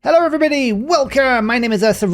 Hello everybody, welcome! My name is Ursa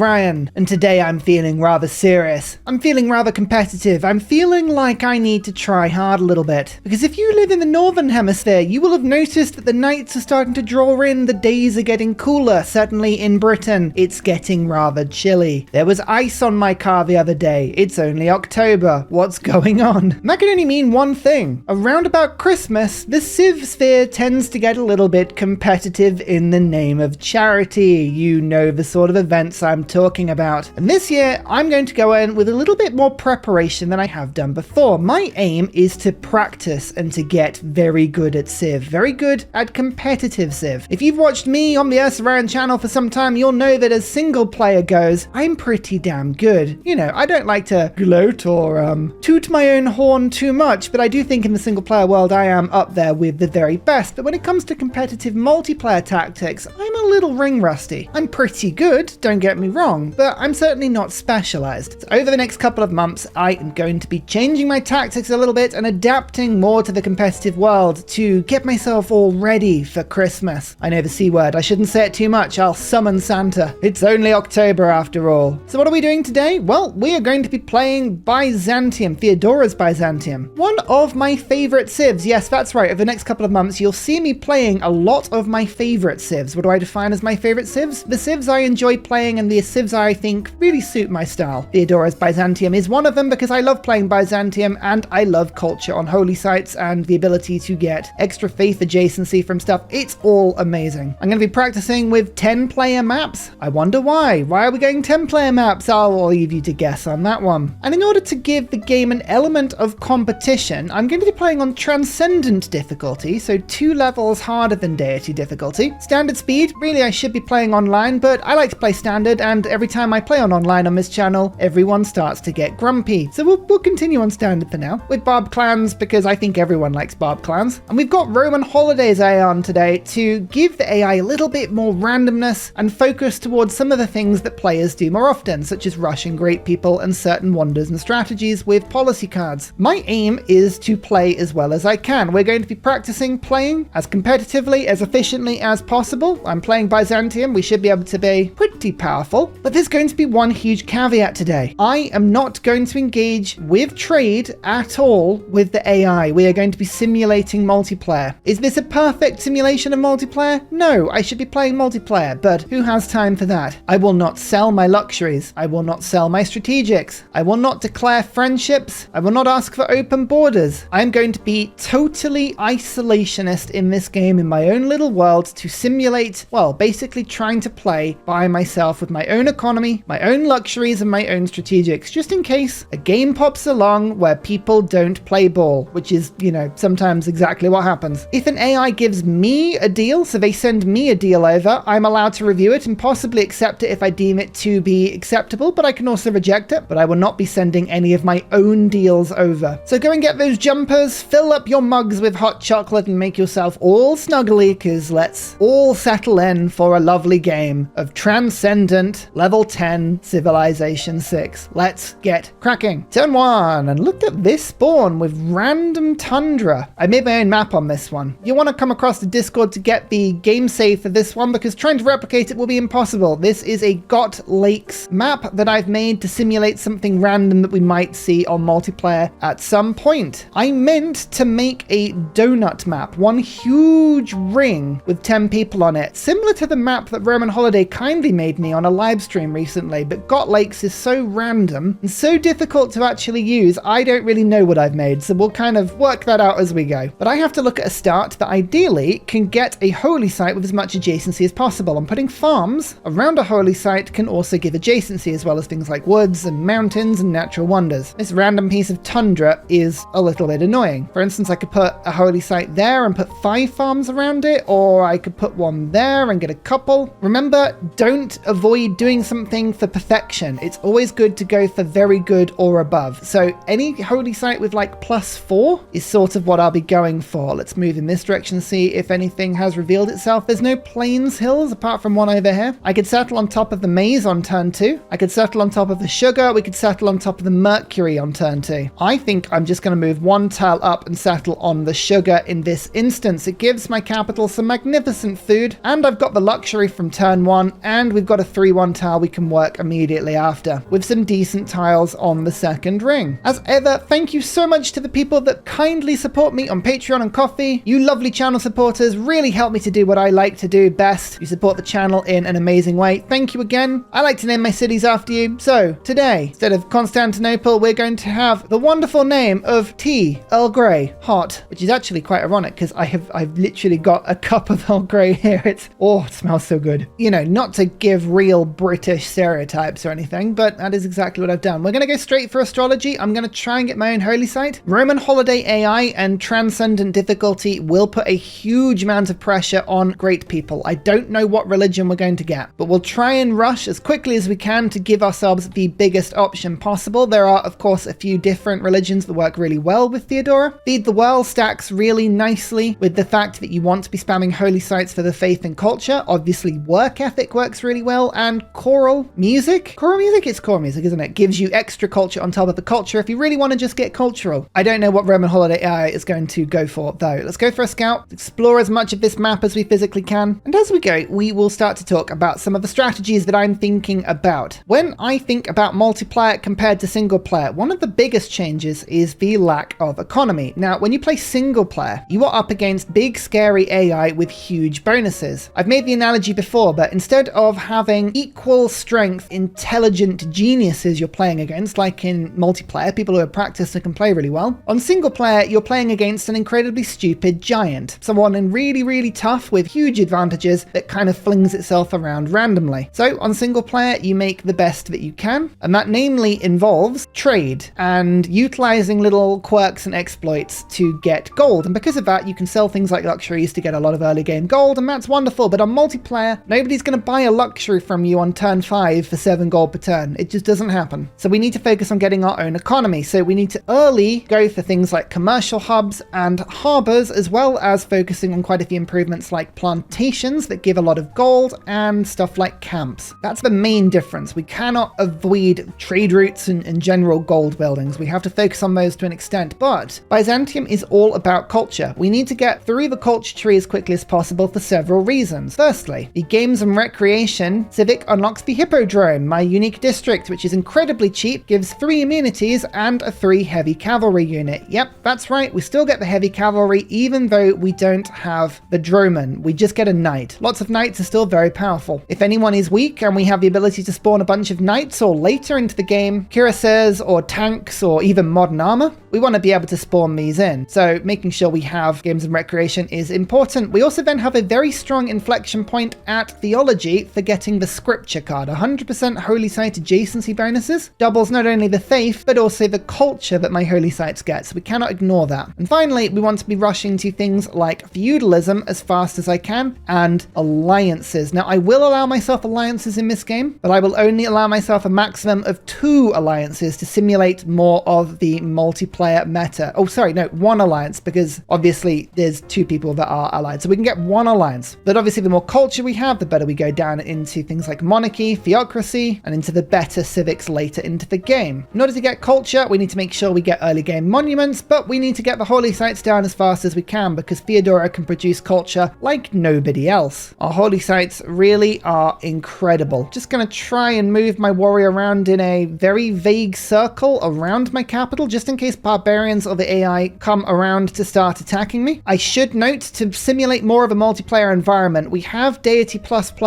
and today I'm feeling rather serious. I'm feeling rather competitive. I'm feeling like I need to try hard a little bit. Because if you live in the northern hemisphere, you will have noticed that the nights are starting to draw in, the days are getting cooler. Certainly in Britain, it's getting rather chilly. There was ice on my car the other day. It's only October. What's going on? And that can only mean one thing. Around about Christmas, the Civ sphere tends to get a little bit competitive in the name of charity. You know the sort of events I'm talking about. And this year, I'm going to go in with a little bit more preparation than I have done before. My aim is to practice and to get very good at Civ, very good at competitive Civ. If you've watched me on the Ursa channel for some time, you'll know that as single player goes, I'm pretty damn good. You know, I don't like to gloat or toot my own horn too much, but I do think in the single player world, I am up there with the very best. But when it comes to competitive multiplayer tactics, I'm a little ring rusty. I'm pretty good, don't get me wrong, but I'm certainly not specialized. So over the next couple of months, I am going to be changing my tactics a little bit and adapting more to the competitive world to get myself all ready for Christmas. I know the C word, I shouldn't say it too much, I'll summon Santa. It's only October after all. So what are we doing today? Well, we are going to be playing Byzantium, Theodora's Byzantium. One of my favorite civs, yes, that's right, over the next couple of months, you'll see me playing a lot of my favorite civs. What do I define as my favorite civs? The civs I enjoy playing and the civs I think really suit my style. Theodora's Byzantium is one of them because I love playing Byzantium and I love culture on holy sites and the ability to get extra faith adjacency from stuff. It's all amazing. I'm going to be practicing with 10-player maps. I wonder why. Why are we going 10-player maps? I'll leave you to guess on that one. And in order to give the game an element of competition, I'm going to be playing on Transcendent difficulty, so 2 levels harder than Deity difficulty. Standard speed, really I should be playing online, but I like to play standard, and every time I play on online on this channel, everyone starts to get grumpy. So we'll continue on standard for now, with Barb clans, because I think everyone likes Barb clans. And we've got Roman holidays AI on today to give the AI a little bit more randomness and focus towards some of the things that players do more often, such as rushing great people and certain wonders and strategies with policy cards. My aim is to play as well as I can. We're going to be practicing playing as competitively, as efficiently as possible. I'm playing Byzantium. We should be able to be pretty powerful, but there's going to be one huge caveat today. I am not going to engage with trade at all with the AI. We are going to be simulating multiplayer. Is this a perfect simulation of multiplayer? No, I should be playing multiplayer, but who has time for that? I will not sell my luxuries. I will not sell my strategics. I will not declare friendships. I will not ask for open borders. I'm going to be totally isolationist in this game in my own little world to simulate, well, basically trying to play by myself with my own economy, my own luxuries, and my own strategics, just in case a game pops along where people don't play ball, which is, you know, sometimes exactly what happens. If an AI gives me a deal, so they send me a deal over, I'm allowed to review it and possibly accept it if I deem it to be acceptable, but I can also reject it, but I will not be sending any of my own deals over. So go and get those jumpers, fill up your mugs with hot chocolate and make yourself all snuggly, because let's all settle in for a lovely game of Transcendent Level 10 Civilization 6. Let's get cracking. Turn 1, and look at this spawn with random tundra. I made my own map on this one. You want to come across the Discord to get the game save for this one, because trying to replicate it will be impossible. This is a Got Lakes map that I've made to simulate something random that we might see on multiplayer at some point. I meant to make a donut map, one huge ring with 10 people on it, similar to the map that Roman Holiday kindly made me on a live stream recently, but Got Lakes is so random and so difficult to actually use, I don't really know what I've made, so we'll kind of work that out as we go. But I have to look at a start that ideally can get a holy site with as much adjacency as possible, and putting farms around a holy site can also give adjacency, as well as things like woods and mountains and natural wonders. This random piece of tundra is a little bit annoying. For instance, I could put a holy site there and put 5 farms around it, or I could put one there and get a couple. Remember, don't avoid doing something for perfection. It's always good to go for very good or above. So any holy site with like +4 is sort of what I'll be going for. Let's move in this direction and see if anything has revealed itself. There's no plains hills apart from one over here. I could settle on top of the maize on turn 2. I could settle on top of the sugar. We could settle on top of the mercury on turn 2. I think I'm just going to move one tile up and settle on the sugar in this instance. It gives my capital some magnificent food, and I've got the luxury luxury from turn 1, and we've got a 3-1 tile we can work immediately after, with some decent tiles on the second ring. As ever, thank you so much to the people that kindly support me on Patreon and Ko-fi. You lovely channel supporters really help me to do what I like to do best. You support the channel in an amazing way. Thank you again. I like to name my cities after you. So today, instead of Constantinople, we're going to have the wonderful name of tea, Earl Grey, hot, which is actually quite ironic because I've literally got a cup of Earl Grey here. It smells so good. You know, not to give real British stereotypes or anything, but that is exactly what I've done. We're going to go straight for astrology. I'm going to try and get my own holy site. Roman holiday AI and transcendent difficulty will put a huge amount of pressure on great people. I don't know what religion we're going to get, but we'll try and rush as quickly as we can to give ourselves the biggest option possible. There are, of course, a few different religions that work really well with Theodora. Feed the World stacks really nicely with the fact that you want to be spamming holy sites for the faith and culture. Obviously, work ethic works really well, and choral music? Choral music? It's choral music, isn't it? Gives you extra culture on top of the culture if you really want to just get cultural. I don't know what Roman holiday AI is going to go for, though. Let's go for a scout, explore as much of this map as we physically can, and as we go, we will start to talk about some of the strategies that I'm thinking about. When I think about multiplayer compared to single player, one of the biggest changes is the lack of economy. Now, when you play single player, you are up against big, scary AI with huge bonuses. I've made the analogy before, but instead of having equal strength, intelligent geniuses you're playing against, like in multiplayer, people who are practiced and can play really well, on single player, you're playing against an incredibly stupid giant, someone in really, really tough with huge advantages that kind of flings itself around randomly. So on single player, you make the best that you can, and that namely involves trade and utilizing little quirks and exploits to get gold. And because of that, you can sell things like luxuries to get a lot of early game gold, and that's wonderful. But on multiplayer, nobody's going to buy a luxury from you on turn 5 for 7 gold per turn. It just doesn't happen. So we need to focus on getting our own economy. So we need to early go for things like commercial hubs and harbors, as well as focusing on quite a few improvements like plantations that give a lot of gold and stuff like camps. That's the main difference. We cannot avoid trade routes and general gold buildings. We have to focus on those to an extent, but Byzantium is all about culture. We need to get through the culture tree as quickly as possible for several reasons. Firstly, the games and recreation civic unlocks the Hippodrome, my unique district, which is incredibly cheap, gives 3 immunities and a 3 heavy cavalry unit. Yep, that's right, we still get the heavy cavalry even though we don't have the droman. We just get a knight. Lots of knights are still very powerful. If anyone is weak and we have the ability to spawn a bunch of knights or later into the game, cuirassiers or tanks or even modern armor, we want to be able to spawn these in. So making sure we have games and recreation is important. We also then have a very strong inflection point at theology for getting the scripture card. 100% holy site adjacency bonuses doubles not only the faith but also the culture that my holy sites get, so we cannot ignore that. And finally, we want to be rushing to things like feudalism as fast as I can and alliances. Now, I will allow myself alliances in this game, but I will only allow myself a maximum of 2 alliances to simulate more of the multiplayer meta. Oh, sorry, no, 1 alliance, because obviously there's 2 people that are allied, so we can get 1 alliance. But obviously the more culture we have, the better we go down into things like monarchy, theocracy, and into the better civics later into the game. In order to get culture, we need to make sure we get early game monuments, but we need to get the holy sites down as fast as we can because Theodora can produce culture like nobody else. Our holy sites really are incredible. Just gonna try and move my warrior around in a very vague circle around my capital, just in case barbarians or the AI come around to start attacking me. I should note, to simulate more of a multiplayer environment, we have Deity++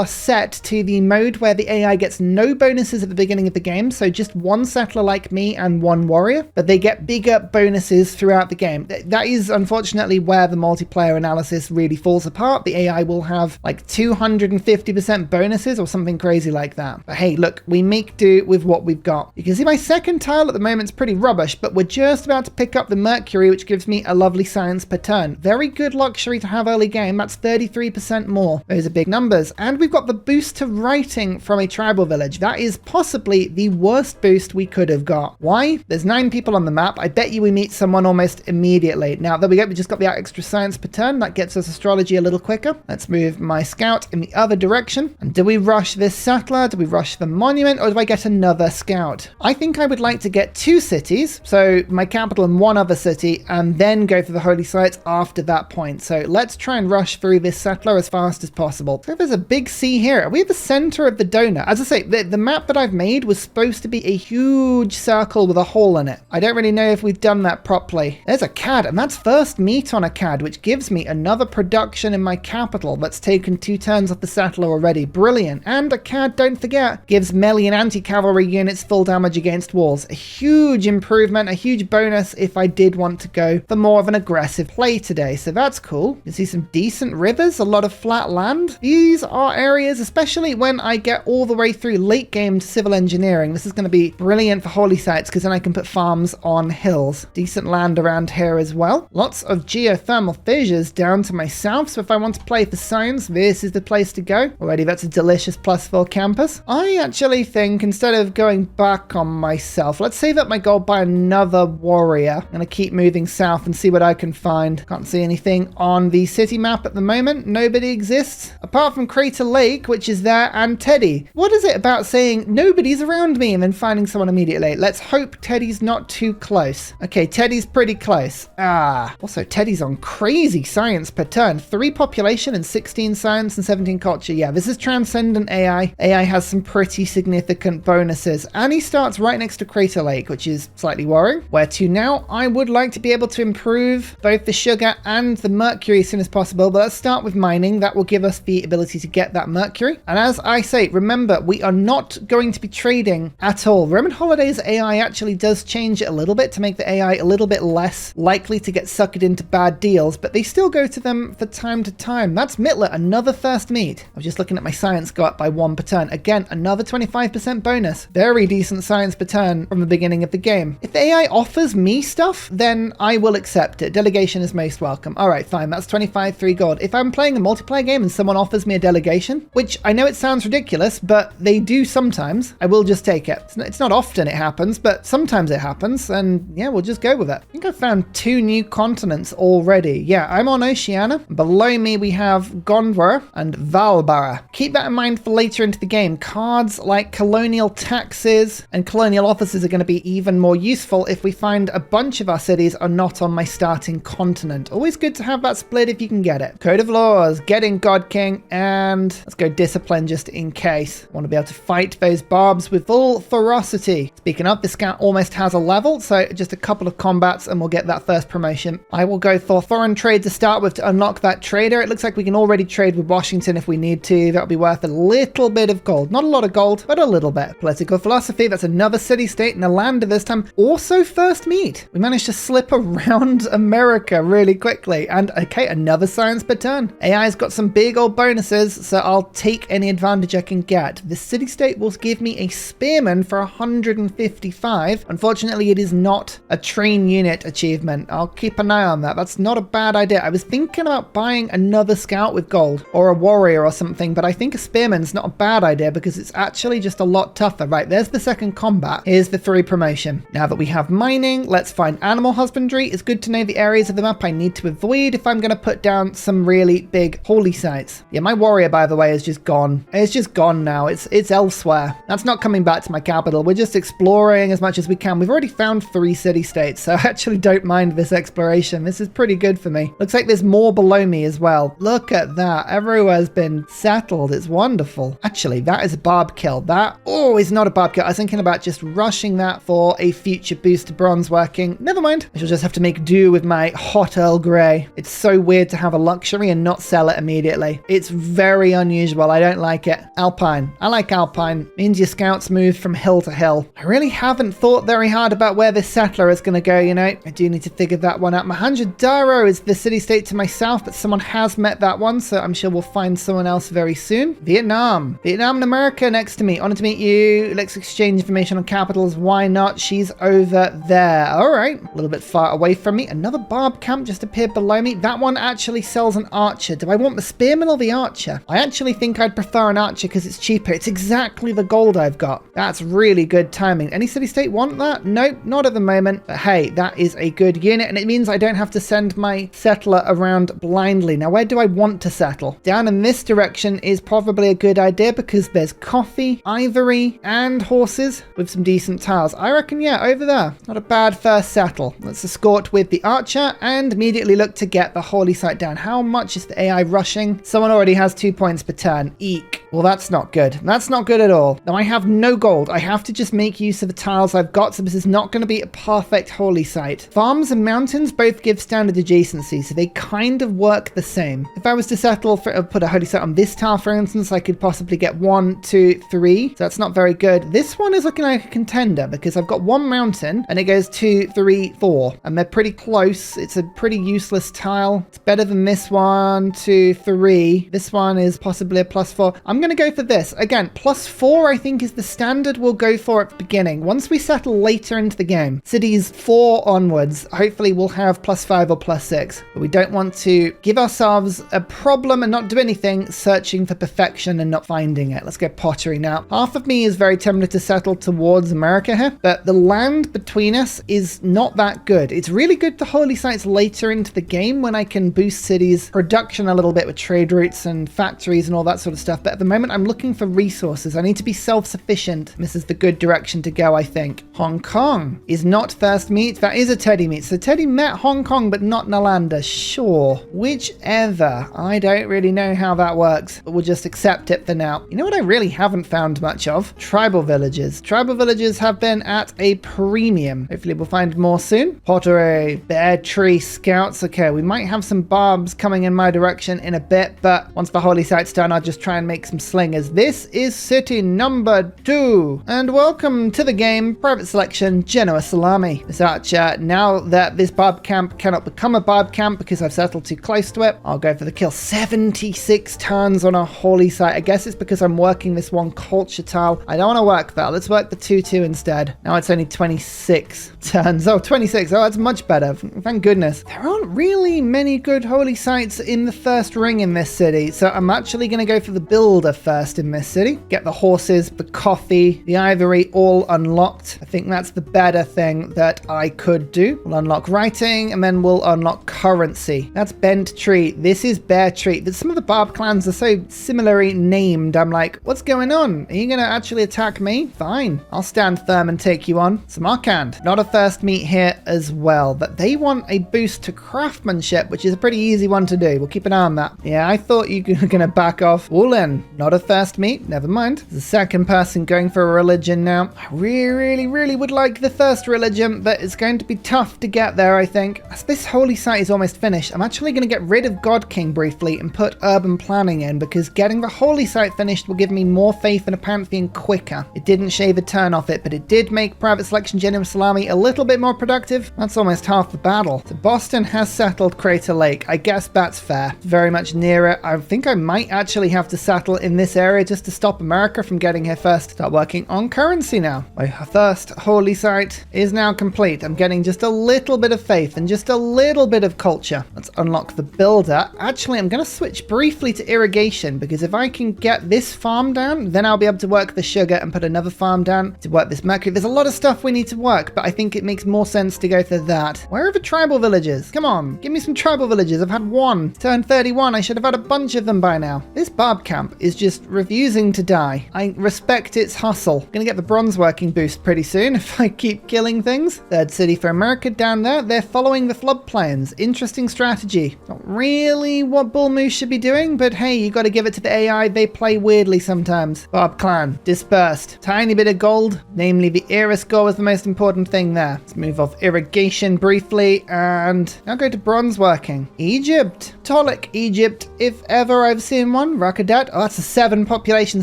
set to the mode where the AI gets no bonuses at the beginning of the game, so just 1 settler like me and 1 warrior, but they get bigger bonuses throughout the game. That is unfortunately where the multiplayer analysis really falls apart. The AI will have like 250% bonuses or something crazy like that. But hey, look, we make do with what we've got. You can see my second tile at the moment is pretty rubbish, but we're just about to pick up the Mercury, which gives me a lovely science per turn. Very good luxury to have early game. That's 33% more. Those are big numbers. And we've got the boost to writing from a tribal village. That is possibly the worst boost we could have got. Why? There's 9 people on the map. I bet you we meet someone almost immediately. Now, there we go. We just got the extra science per turn. That gets us astrology a little quicker. Let's move my scout in the other direction. And do we rush this settler? Do we rush the monument? Or do I get another scout? I think I would like to get 2 cities. So my capital capital and one other city, and then go for the holy sites after that point. So let's try and rush through this settler as fast as possible. So there's a big sea here. Are we at the center of the donut? As I say, the map that I've made was supposed to be a huge circle with a hole in it. I don't really know if we've done that properly. There's a CAD, and that's first meat on a CAD, which gives me another production in my capital that's taken 2 turns off the settler already. Brilliant. And a CAD, don't forget, gives melee and anti-cavalry units full damage against walls. A huge improvement, a huge bonus if I did want to go for more of an aggressive play today. So that's cool. You see some decent rivers, a lot of flat land. These are areas, especially when I get all the way through late game to civil engineering. This is going to be brilliant for holy sites because then I can put farms on hills. Decent land around here as well. Lots of geothermal fissures down to my south. So if I want to play for science, this is the place to go. Already that's a delicious +4 campus. I actually think instead of going back on myself, let's save up my gold by another warrior. I'm going to keep moving south and see what I can find. Can't see anything on the city map at the moment. Nobody exists apart from Crater Lake, which is there, and Teddy. What is it about saying nobody's around me and then finding someone immediately? Let's hope Teddy's not too close. Okay, Teddy's pretty close. Also Teddy's on crazy science per turn. 3 population and 16 science and 17 culture. Yeah, this is transcendent AI. AI has some pretty significant bonuses, and he starts right next to Crater Lake, which is slightly worrying. Where to now? I would like to be able to improve both the sugar and the mercury as soon as possible, but let's start with mining. That will give us the ability to get that mercury. And as I say, remember, we are not going to be trading at all. Roman Holidays AI actually does change it a little bit to make the AI a little bit less likely to get suckered into bad deals, but they still go to them for time to time. That's Mittler, another first meet. I was just looking at my science go up by 1 per turn. Again, another 25% bonus. Very decent science per turn from the beginning of the game. If the AI offers me stuff, then I will accept it. Delegation is most welcome. All right, fine. That's 25 3 gold. If I'm playing a multiplayer game and someone offers me a delegation, which I know it sounds ridiculous, but they do sometimes, I will just take it. It's not often it happens, but sometimes it happens, and yeah, we'll just go with it. I think I found 2 new continents already. Yeah, I'm on Oceania. Below me, we have Gondwara and Valbara. Keep that in mind for later into the game. Cards like colonial taxes and colonial offices are going to be even more useful if we find a bunch of our cities are not on my starting continent. Always good to have that split if you can get it. Code of laws, getting God King, and let's go discipline just in case. Want to be able to fight those barbs with full ferocity. Speaking of, this scout almost has a level, so just a couple of combats and we'll get that first promotion. I will go for foreign trade to start with to unlock that trader. It looks like we can already trade with Washington if we need to. That'll be worth a little bit of gold. Not a lot of gold, but a little bit. Political philosophy, that's another city-state and a land this time. Also first meet. We managed to slip around America really quickly. And okay, another science per turn. AI's got some big old bonuses, so I'll take any advantage I can get. The city-state will give me a spearman for 155. Unfortunately, it is not a train unit achievement. I'll keep an eye on that. That's not a bad idea. I was thinking about buying another scout with gold or a warrior or something, but I think a spearman's not a bad idea because it's actually just a lot tougher. Right, there's the second combat. Here's the 3 promotion. Now that we have mining, let's find animal husbandry. It's good to know the areas of the map I need to avoid if I'm going to put down some really big holy sites. Yeah, my warrior, by the way, is just gone. It's just gone now. It's elsewhere. That's not coming back to my capital. We're just exploring as much as we can. We've already found 3 city-states, so I actually don't mind this exploration. This is pretty good for me. Looks like there's more below me as well. Look at that. Everywhere's been settled. It's wonderful. Actually, that is a barb kill. That, oh, is not a barb kill. I was thinking about just rushing that for a future boost to bronze working. Never mind. I shall just have to make do with my hot Earl Grey. It's so weird to have a luxury and not sell it immediately. It's very unusual. I don't like it. Alpine. I like Alpine. Means your scouts move from hill to hill. I really haven't thought very hard about where this settler is going to go, you know. I do need to figure that one out. Mohenjo-Daro is the city-state to my south, but someone has met that one, so I'm sure we'll find someone else very soon. Vietnam. Vietnam and America next to me. Honored to meet you. Let's exchange information on capitals. Why not? She's over there. All right. A little bit far away from me. Another barb camp just appeared below me. That one actually sells an archer. Do I want the spearman or the archer? I actually think I'd prefer an archer because it's cheaper. It's exactly the gold I've got. That's really good timing. Any city-state want that? Nope, not at the moment. But hey, that is a good unit, and it means I don't have to send my settler around blindly. Now, where do I want to settle? Down in this direction is probably a good idea because there's coffee, ivory, and horses with some decent tiles. I reckon, yeah, over there. Not a bad bad first settle. Let's escort with the archer and immediately look to get the holy site down. How much is the AI rushing? Someone already has 2 points per turn. Eek. Well, that's not good. That's not good at all. Now, I have no gold. I have to just make use of the tiles I've got, so this is not going to be a perfect holy site. Farms and mountains both give standard adjacency, so they kind of work the same. If I was to settle for put a holy site on this tile, for instance, I could possibly get 1, 2, 3. So that's not very good. This one is looking like a contender because I've got 1 mountain and it goes 2, 3, 4, and they're pretty close. It's a pretty useless tile. It's better than this 1, 2, 3. This one is possibly a +4. I'm going to go for this. Again, +4 I think is the standard we'll go for at the beginning. Once we settle later into the game, cities 4 onwards, hopefully we'll have +5 or +6. But we don't want to give ourselves a problem and not do anything searching for perfection and not finding it. Let's go pottery now. Half of me is very tempted to settle towards America here, but the land between us is not that good. It's really good for holy sites later into the game when I can boost cities' production a little bit with trade routes and factories and all that sort of stuff. But at the moment, I'm looking for resources. I need to be self-sufficient. This is the good direction to go, I think. Hong Kong is not first meet. That is a Teddy meet. So Teddy met Hong Kong, but not Nalanda. Sure. Whichever. I don't really know how that works, but we'll just accept it for now. You know what I really haven't found much of? Tribal villages. Tribal villages have been at a premium. Hopefully we'll find more soon. Pottery, bear tree scouts. Okay, we might have some barbs coming in my direction in a bit, but once the holy site's done, I'll just try and make some slingers. This is city number 2. And welcome to the game, private selection, Genoa Salami. This archer, now that this barb camp cannot become a barb camp because I've settled too close to it, I'll go for the kill. 76 turns on a holy site. I guess it's because I'm working this 1 culture tile. I don't want to work that. Let's work the 2-2 instead. Now it's only 26 turns. Oh, 26. Oh, that's much better. Thank goodness. There aren't really many good holy sites in the first ring in this city, so I'm actually going to go for the builder first in this city. Get the horses, the coffee, the ivory all unlocked. I think that's the better thing that I could do. We'll unlock writing and then we'll unlock currency. That's bent tree. This is bear tree. Some of the barb clans are so similarly named. I'm like, what's going on? Are you going to actually attack me? Fine. I'll stand firm and take you on. Samarkand. Not a first meet here as well, but they want a boost to craftsmanship, which is a pretty easy one to do. We'll keep an eye on that. Yeah, I thought you were going to back off. Woolen. Not a first meet. Never mind. The second person going for a religion now. I really would like the first religion, but it's going to be tough to get there, I think. As this holy site is almost finished, I'm actually going to get rid of God King briefly and put urban planning in, because getting the holy site finished will give me more faith in a pantheon quicker. It didn't shave a turn off it, but it did make private selection Genoa Salami a little bit more productive. That's almost half the battle. So Boston has settled Crater Lake. I guess that's fair. Very much near it. I think I might actually have to settle in this area just to stop America from getting here first. Start working on currency now. My first holy site is now complete. I'm getting just a little bit of faith and just a little bit of culture. Let's unlock the builder. Actually, I'm going to switch briefly to irrigation, because if I can get this farm down, then I'll be able to work the sugar and put another farm down to work this mercury. There's a lot of stuff we need to work, but I think it makes more sense to go for that. Where are the tribal villages? Come on, give me some tribal villages. I've had 1. Turn 31. I should have had a bunch of them by now. This barb camp is just refusing to die. I respect its hustle. Gonna get the bronze working boost pretty soon if I keep killing things. Third city for America down there. They're following the floodplains. Interesting strategy. Not really what Bull Moose should be doing, but hey, you got to give it to the AI. They play weirdly sometimes. Barb clan dispersed. Tiny bit of gold, namely the era score was the most important thing there. Let's move off irrigation briefly and now go to bronze working. Egypt. Tolik, Egypt, if ever I've seen one. Rakadat. Oh, that's a 7 population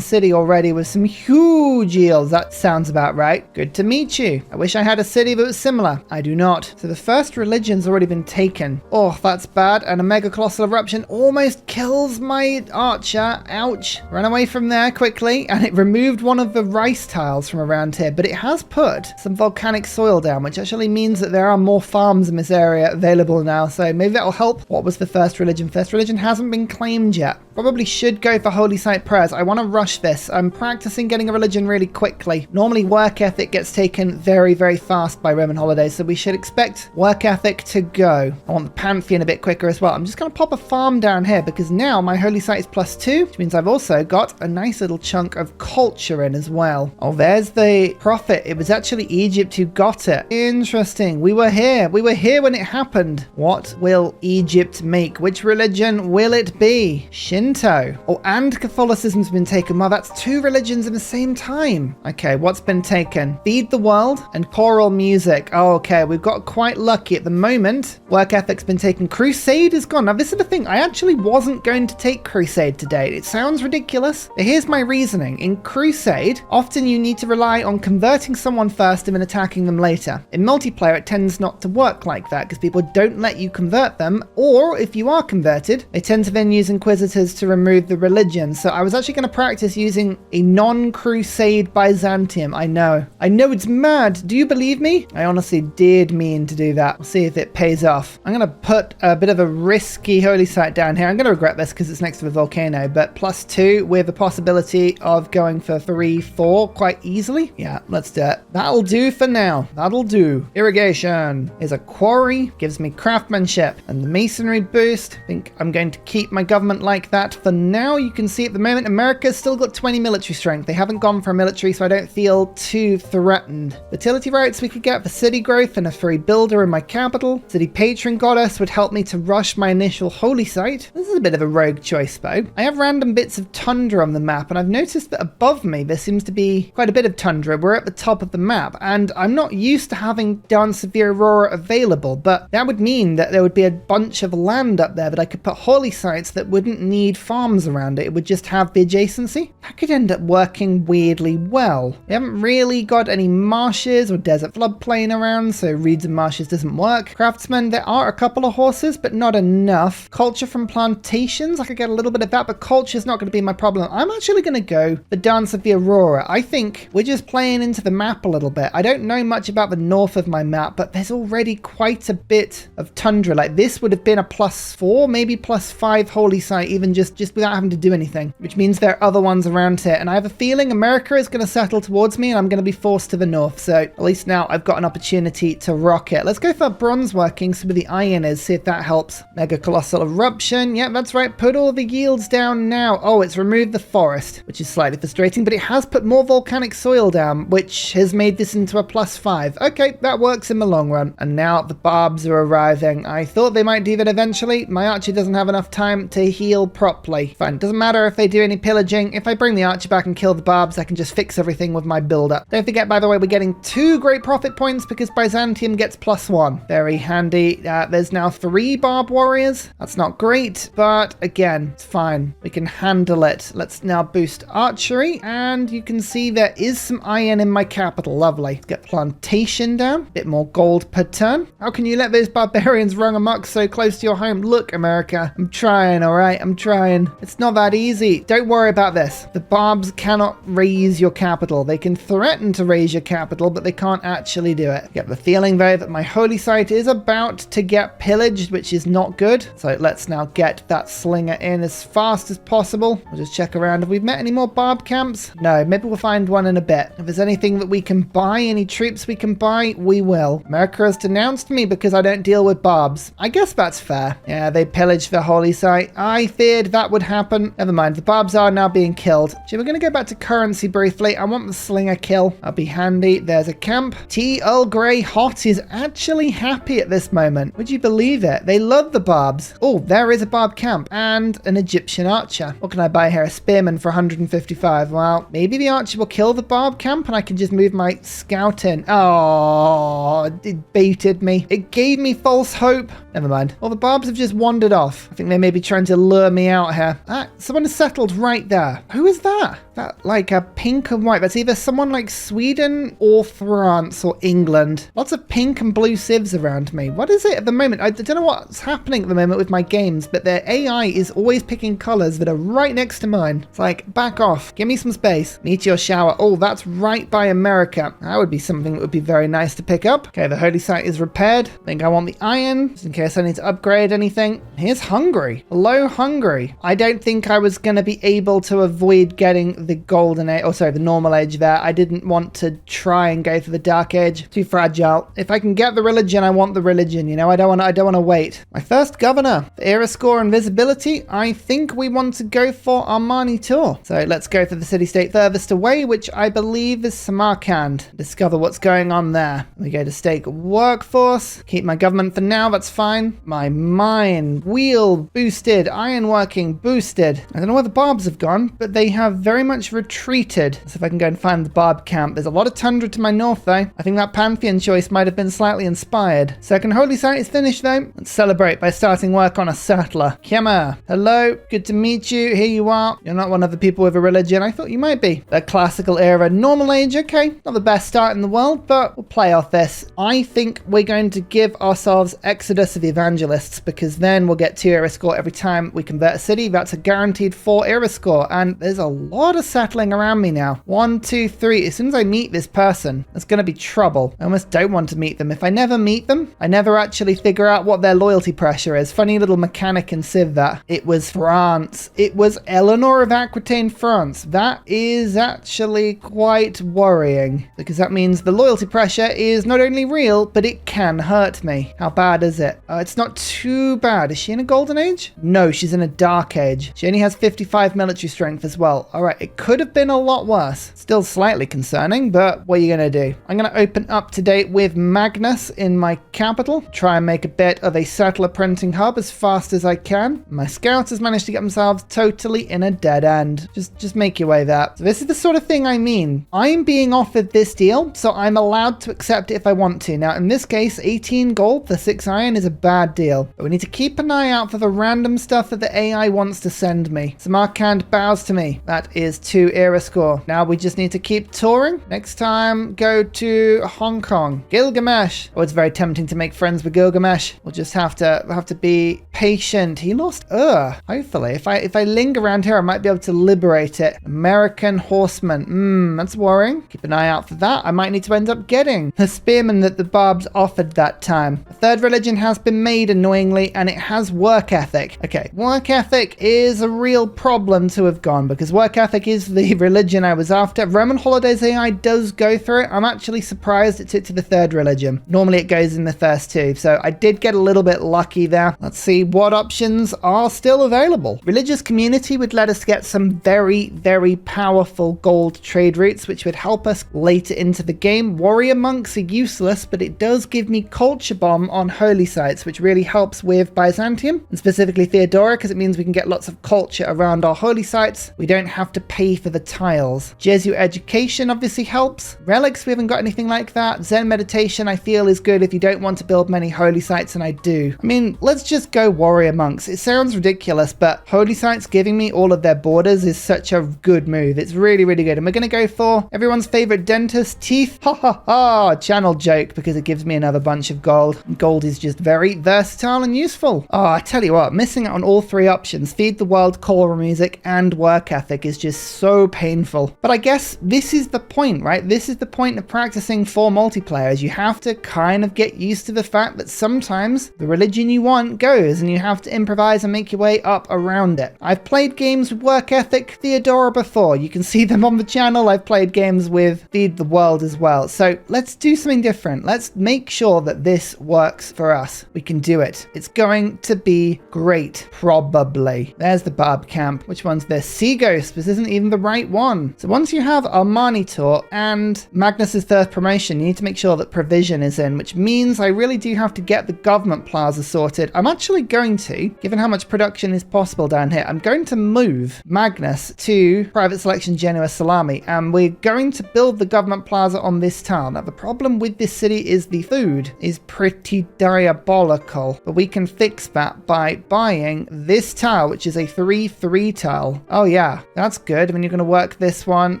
city already with some huge yields. That sounds about right. Good to meet you. I wish I had a city that was similar. I do not. So the first religion's already been taken. Oh, that's bad. And a mega colossal eruption almost kills my archer. Ouch. Run away from there quickly. And it removed one of the rice tiles from around here, but it has put some volcanic soil down, which actually means that there are more farms in this area available now. So maybe that'll help. What was the first religion? First religion hasn't been claimed yet. Probably should go for Holy Site prayers. I want to rush this. I'm practicing getting a religion really quickly. Normally work ethic gets taken very, very fast by Roman holidays, so we should expect work ethic to go. I want the Pantheon a bit quicker as well. I'm just going to pop a farm down here because now my Holy Site is +2, which means I've also got a nice little chunk of culture in as well. Oh, there's the prophet. It was actually Egypt who got it. Interesting. We were here. We were here when it happened. What will Egypt make? Which religion will it be? Shinto. Oh, and Catholicism's been taken. Well, that's 2 religions in the same time. Okay, what's been taken? Feed the world and choral music. Oh, okay, we've got quite lucky at the moment. Work ethic's been taken. Crusade is gone. Now, this is the thing. I actually wasn't going to take Crusade today. It sounds ridiculous. But here's my reasoning. In Crusade, often you need to rely on converting someone first and then attacking them later. In multiplayer, it tends not to work like that because people don't let you convert them, or if you are converted, they tend to then use Inquisitors to remove the religion. So I was actually going to practice using a non-Crusade Byzantium. I know it's mad. Do you believe me? I honestly did mean to do that. We'll see if it pays off. I'm going to put a bit of a risky Holy Site down here. I'm going to regret this because it's next to a volcano, but +2 with the possibility of going for 3, 4 quite easily. Yeah, let's do it. That'll do for now. That'll do. Irrigation is a quarry, gives me craftsmanship and the masonry boost. I think I'm going to keep my government like that for now. You can see at the moment America's still got 20 military strength. They haven't gone for a military, so I don't feel too threatened. Fertility rights we could get for city growth and a free builder in my capital. City patron goddess would help me to rush my initial holy site. This is a bit of a rogue choice though. I have random bits of tundra on the map, and I've noticed that above me there seems to be quite a bit of tundra. We're at the top of the map, and I'm not used to having Dance of the Aurora available, but that would mean that there would be a bunch of land up there that I could put holy sites that wouldn't need farms around it. It would just have the adjacency. That could end up working weirdly well. We haven't really got any marshes or desert floodplain around, so reeds and marshes doesn't work. Craftsmen, there are a couple of horses, but not enough. Culture from plantations, I could get a little bit of that, but culture is not going to be my problem. I'm actually going to go the Dance of the Aurora. I think we're just playing into the map a little bit. I don't know much about the north of my map, but there's already quite a bit of tundra. Like this would have been a +4, maybe +5 holy site, even just without having to do anything, which means there are other ones around here. And I have a feeling America is going to settle towards me and I'm going to be forced to the north. So at least now I've got an opportunity to rock it. Let's go for bronze working, see where the iron is, see if that helps. Mega colossal eruption. Yeah, that's right. Put all the yields down now. Oh, it's removed the forest, which is slightly frustrating, but it has put more volcanic soil down, which has made this into a +5. Okay, that works in the long run. And now the barbs are arriving. I thought they might do that eventually. My archer doesn't have enough time to heal properly. Fine, doesn't matter if they do any pillaging. If I bring the archer back and kill the barbs, I can just fix everything with my builder. Don't forget, by the way, we're getting 2 great profit points because Byzantium gets +1. Very handy. There's now 3 barb warriors. That's not great, but again, it's fine. We can handle it. Let's now boost archery, and you can see there is some iron in my capital. Lovely. Let's get plantation down. Bit more gold per turn. How can you let those barbarians run amok so close to your home? Look, America, I'm trying, all right? I'm trying. It's not that easy. Don't worry about this. The barbs cannot raise your capital. They can threaten to raise your capital, but they can't actually do it. Get the feeling, though, that my holy site is about to get pillaged, which is not good. So let's now get that slinger in as fast as possible. We'll just check around. Have we met any more barb camps? No, maybe we'll find one in a bit. If there's anything that we can buy, any troops we can buy, we will. America has denounced me because I don't deal with barbs. I guess that's fair. Yeah, they pillaged the holy site. I feared that would happen. Never mind, the barbs are now being killed. So we're going to go back to currency briefly. I want the slinger kill. That'll be handy. There's a camp. Tea Earl Grey Hot is actually happy at this moment. Would you believe it? They love the barbs. Oh, there is a barb camp and an Egyptian archer. What can I buy here? A spearman for 155. Well, maybe the archer will kill the barb camp and I can just move my scout in. Oh, it baited me. It gave me false hope. Never mind. Well, the barbs have just wandered off. I think they may be trying to lure me out here. Ah, someone has settled right there. Who is that? That like a pink and white. That's either someone like Sweden or France or England. Lots of pink and blue civs around me. What is it at the moment? I don't know what's happening at the moment with my games, but their AI is always picking colors that are right next to mine. It's like, back off. Give me some space. Meteor shower. Oh, that's right by America. That would be something that would be very nice to pick up. Okay, the holy site is repaired. I think I want the iron, just in case I need to upgrade anything. Here's Hungary. Hello, Hungary. sorry. I don't think I was going to be able to avoid getting the golden age, the normal age there. I didn't want to try and go for the dark age. Too fragile. If I can get the religion, I want the religion, you know? I don't want to wait. My first governor, the era score and visibility, I think we want to go for Armani Tour. So let's go for the city-state furthest away, which I believe is Samarkand. Discover what's going on there. We go to stake workforce. Keep my government for now, that's fine. My mine, wheel, boosted. Ironworking, boosted. I don't know where the Barbs have gone, but they have very much retreated. So if I can go and find the Barb camp. There's a lot of tundra to my north, though. I think that Pantheon choice might have been slightly inspired. Second holy site is finished, though. Let's celebrate by starting work on a settler. Kema, hello. Good to meet you. Here you are. You're not one of the people with a religion. I thought you might be. The classical era, normal age. Okay, not the best start in the world, but we'll play off this. I think we're going to give ourselves Exodus of Evangelists, because then we'll get 2 era score every time we convert a city. That's a guaranteed 4 era score, and there's a lot of settling around me now. 1, 2, 3. As soon as I meet this person, it's going to be trouble. I almost don't want to meet them. If I never meet them, I never actually figure out what their loyalty pressure is. Funny little mechanic in Civ that. It was France. It was Eleanor of Aquitaine, France. That is actually quite worrying, because that means the loyalty pressure is not only real, but it can hurt me. How bad is it? It's not too bad. Is she in a golden age? No, she's in a dark age. She only has 55 military strength as well. All right, it could have been a lot worse. Still slightly concerning, but what are you going to do? I'm going to open up to date with Magnus in my capital. Try and make a bit of a settler printing hub as fast as I can. My scouts has managed to get themselves totally in a dead end. Just make your way there. So this is the sort of thing I mean. I'm being offered this deal, so I'm allowed to accept it if I want to. Now, in this case, 18 gold for 6 iron is a bad deal, but we need to keep an eye out for the random stuff that the AI wants to send me. Samarkand bows to me. That is 2 era score. Now we just need to keep touring. Next time, go to Hong Kong. Gilgamesh. Oh, it's very tempting to make friends with Gilgamesh. We'll just have to be patient. He lost hopefully. If I linger around here, I might be able to liberate it. American horseman. That's worrying. Keep an eye out for that. I might need to end up getting the spearman that the Barbs offered that time. A third religion has been made, annoyingly, and it has work ethic. Okay, work ethic is a real problem to have gone, because work ethic is the religion I was after. Roman holidays AI does go through it. I'm actually surprised it took to the third religion. Normally it goes in the first 2, so I did get a little bit lucky there. Let's see what options are still available. Religious community would let us get some very, very powerful gold trade routes, which would help us later into the game. Warrior monks are useless, but it does give me culture bomb on holy sites, which really helps with Byzantium, and specifically Theodora, because it means we can get lots of culture around our holy sites. We don't have to pay for the tiles. Jesuit education obviously helps. Relics, we haven't got anything like that. Zen meditation, I feel, is good if you don't want to build many holy sites, and I do. I mean, let's just go warrior monks. It sounds ridiculous, but holy sites giving me all of their borders is such a good move. It's really, really good. And we're going to go for everyone's favorite dentist, teeth. Ha ha ha! Channel joke, because it gives me another bunch of gold. Gold is just very versatile and useful. Oh, I tell you what, missing out on all 3 options, feed the world, choral music, and work ethic, is just so painful. But I guess this is the point, right? This is the point of practicing for multiplayers. You have to kind of get used to the fact that sometimes the religion you want goes, and you have to improvise and make your way up around it. I've played games with work ethic Theodora before. You can see them on the channel. I've played games with Feed the World as well. So let's do something different. Let's make sure that this works for us. We can do it. It's going to be great. Probably. There's the Barb camp. Which one's this? Sea Ghost. This isn't even the right one. So once you have Armani Tour and Magnus's 3rd promotion, you need to make sure that provision is in, which means I really do have to get the government plaza sorted. I'm actually going to, given how much production is possible down here, I'm going to move Magnus to Private Selection Genoa Salami, and we're going to build the government plaza on this tile. Now, the problem with this city is the food is pretty diabolical, but we can fix that by buying this tile, which is a 3-3 tile. Oh yeah, that's good. When you're going to work this one,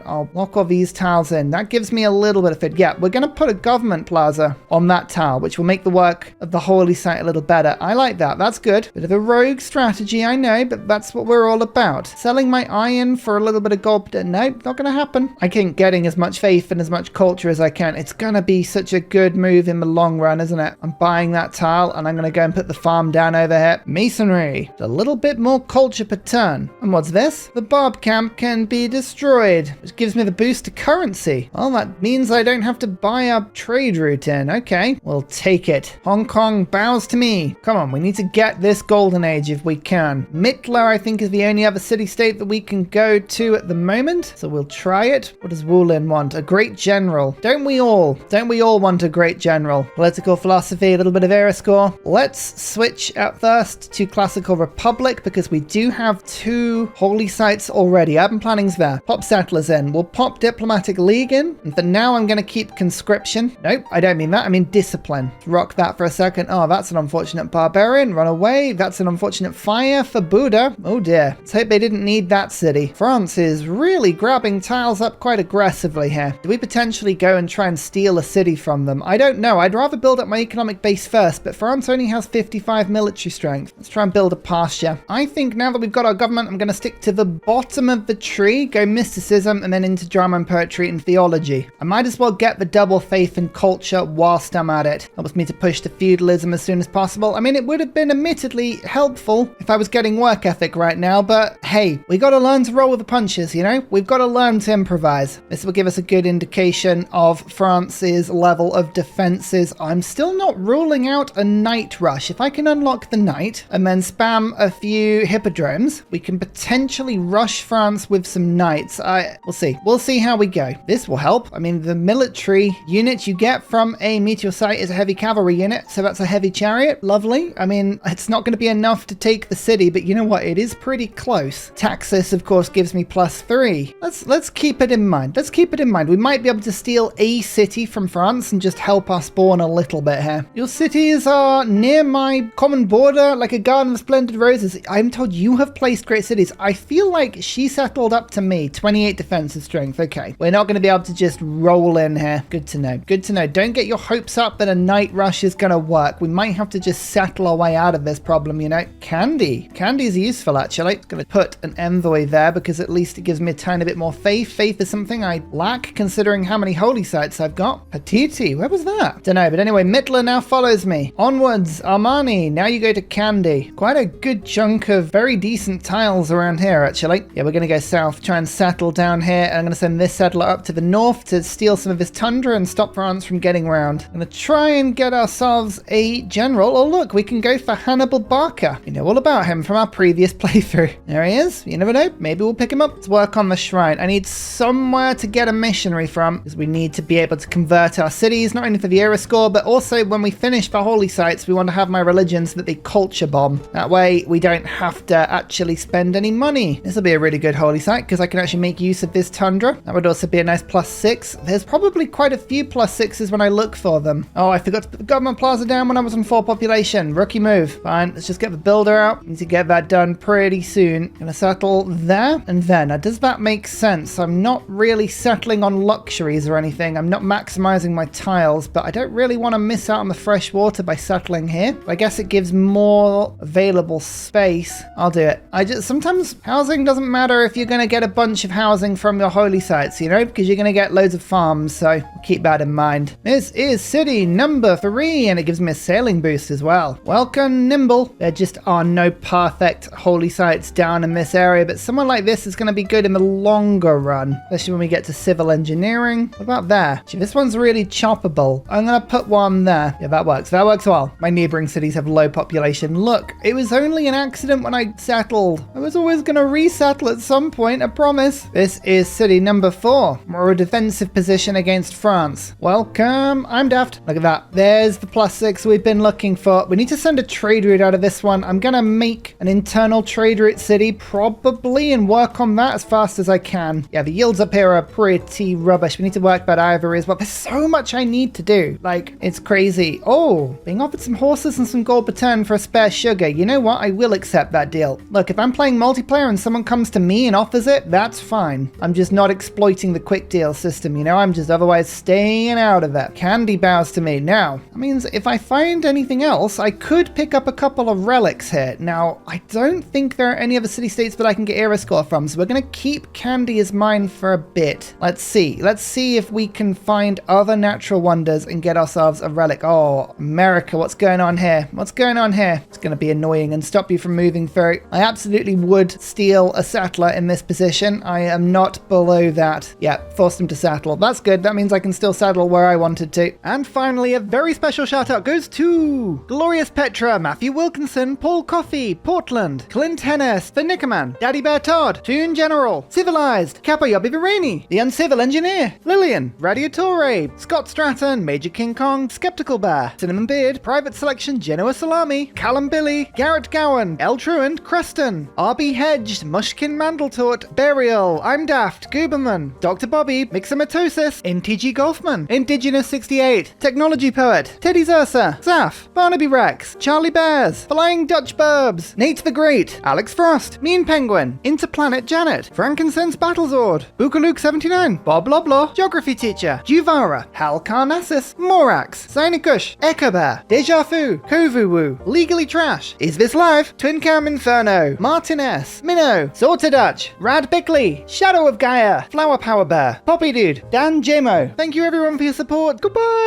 I'll lock all these tiles in. That gives me a little bit of food. Yeah, we're going to put a government plaza on that tile, which will make the work of the holy site a little better. I like that. That's good. Bit of a rogue strategy, I know, but that's what we're all about. Selling my iron for a little bit of gold, no, not going to happen. I keep getting as much faith and as much culture as I can. It's going to be such a good move in the long run, isn't it? I'm buying that tile, and I'm going to go and put the farm down over here. Masonry. It's a little bit bit more culture per turn. And what's this? The Barb camp can be destroyed, which gives me the boost to currency. Well, that means I don't have to buy a trade route in. Okay, we'll take it. Hong Kong bows to me. Come on, we need to get this golden age if we can. Mittler, I think, is the only other city-state that we can go to at the moment, so we'll try it. What does Wulin want? A great general. Don't we all? Don't we all want a great general? Political philosophy, a little bit of era score. Let's switch at first to Classical Republic because we do have 2 holy sites already. Urban planning's there. Pop settlers in. We'll pop Diplomatic League in. And for now, I'm going to keep conscription. Nope, I don't mean that. I mean discipline. Rock that for a second. Oh, that's an unfortunate barbarian. Run away. That's an unfortunate fire for Buddha. Oh dear. Let's hope they didn't need that city. France is really grabbing tiles up quite aggressively here. Do we potentially go and try and steal a city from them? I don't know. I'd rather build up my economic base first, but France only has 55 military strength. Let's try and build a pasture. I think now that we've got our government, I'm going to stick to the bottom of the tree, go mysticism, and then into drama and poetry and theology. I might as well get the double faith and culture whilst I'm at it. Helps me to push to feudalism as soon as possible. I mean, it would have been admittedly helpful if I was getting work ethic right now, but hey, we got to learn to roll with the punches, you know? We've got to learn to improvise. This will give us a good indication of France's level of defenses. I'm still not ruling out a night rush. If I can unlock the night and then spam a few hippodromes, we can potentially rush France with some knights. We'll see. We'll see how we go. This will help. I mean, the military unit you get from a meteor site is a heavy cavalry unit, so that's a heavy chariot. Lovely. I mean, it's not going to be enough to take the city, but you know what? It is pretty close. Taxis, of course, gives me +3. Let's keep it in mind. Let's keep it in mind. We might be able to steal a city from France and just help us spawn a little bit here. Your cities are near my common border, like a garden of splendid roses. I'm told you have placed great cities. I feel like she settled up to me. 28 defensive strength. Okay. We're not going to be able to just roll in here. Good to know. Good to know. Don't get your hopes up that a night rush is going to work. We might have to just settle our way out of this problem, you know. Candy. Candy is useful, actually. I'm going to put an envoy there because at least it gives me a tiny bit more faith. Faith is something I lack considering how many holy sites I've got. Hatiti. Where was that? Don't know. But anyway, Mittler now follows me. Onwards. Armani. Now you go to Candy. Quite a good chunk of very decent tiles around here, actually. Yeah, we're going to go south, try and settle down here. And I'm going to send this settler up to the north to steal some of his tundra and stop France from getting around. I'm going to try and get ourselves a general. Oh, look, we can go for Hannibal Barca. You know all about him from our previous playthrough. There he is. You never know. Maybe we'll pick him up. Let's work on the shrine. I need somewhere to get a missionary from because we need to be able to convert our cities, not only for the era score, but also when we finish the holy sites, we want to have my religion so that they culture bomb. That way we don't have to actually spend any money. This will be a really good holy site because I can actually make use of this tundra. That would also be a nice +6. There's probably quite a few +6s when I look for them. Oh, I forgot to put the government plaza down when I was on 4 population. Rookie move. Fine, let's just get the builder out. Need to get that done pretty soon. Gonna settle there and then. Now, does that make sense? I'm not really settling on luxuries or anything. I'm not maximizing my tiles, but I don't really want to miss out on the fresh water by settling here. I guess it gives more available space. I'll do it. Sometimes housing doesn't matter if you're going to get a bunch of housing from your holy sites, you know, because you're going to get loads of farms, so keep that in mind. This is city number 3, and it gives me a sailing boost as well. Welcome, Nimble. There just are no perfect holy sites down in this area, but someone like this is going to be good in the longer run, especially when we get to civil engineering. What about there? Gee, this one's really choppable. I'm going to put one there. Yeah, that works. That works well. My neighboring cities have low population. Look, it was only an accident when I settled. I was always going to resettle at some point, I promise. This is city number 4. We're a defensive position against France. Welcome. I'm daft. Look at that. There's the +6 we've been looking for. We need to send a trade route out of this one. I'm going to make an internal trade route city probably and work on that as fast as I can. Yeah, the yields up here are pretty rubbish. We need to work that ivory as well. There's so much I need to do. Like, it's crazy. Oh, being offered some horses and some gold per turn for a spare sugar. You know what? I will accept that deal. Look, if I'm playing multiplayer and someone comes to me and offers it, that's fine. I'm just not exploiting the quick deal system, you know? I'm just otherwise staying out of it. Candy bows to me. Now, that means if I find anything else, I could pick up a couple of relics here. Now, I don't think there are any other city-states that I can get era score from, so we're going to keep Candy as mine for a bit. Let's see. Let's see if we can find other natural wonders and get ourselves a relic. Oh, America, what's going on here? What's going on here? It's going to be annoying and stop you from moving moving through. I absolutely would steal a settler in this position. I am not below that. Yeah, forced him to settle. That's good. That means I can still settle where I wanted to. And finally, a very special shout out goes to Glorious Petra, Matthew Wilkinson, Paul Coffey, Portland, Clint Hennis, The Nickerman, Daddy Bear Todd, Toon General, Civilized, Capo Yobby Virini, The Uncivil Engineer, Lillian, Radiatore, Scott Stratton, Major King Kong, Skeptical Bear, Cinnamon Beard, Private Selection, Genoa Salami, Callum Billy, Garrett Gowan, El Truant, Creston, RB Hedged, Mushkin Mandletort, Burial, I'm Daft, Gooberman, Dr. Bobby, Mixomatosis, NTG Golfman, Indigenous 68, Technology Poet, Teddy's Ursa, Zaf, Barnaby Rex, Charlie Bears, Flying Dutch Burbs, Nate the Great, Alex Frost, Mean Penguin, Interplanet Janet, Frankincense Battlezord, Bookaluk 79, Bob Loblaw, Geography Teacher, Juvara, Hal Carnassus, Morax, Sinikush, Echo Bear, Deja Vu, Kovuwu, Legally Trash, Is This Live, Twin Cam Inferno, Martin S, Minnow, Sorta Dutch, Rad Bickley, Shadow of Gaia, Flower Power Bear, Poppy Dude, Dan Jamo. Thank you everyone for your support. Goodbye!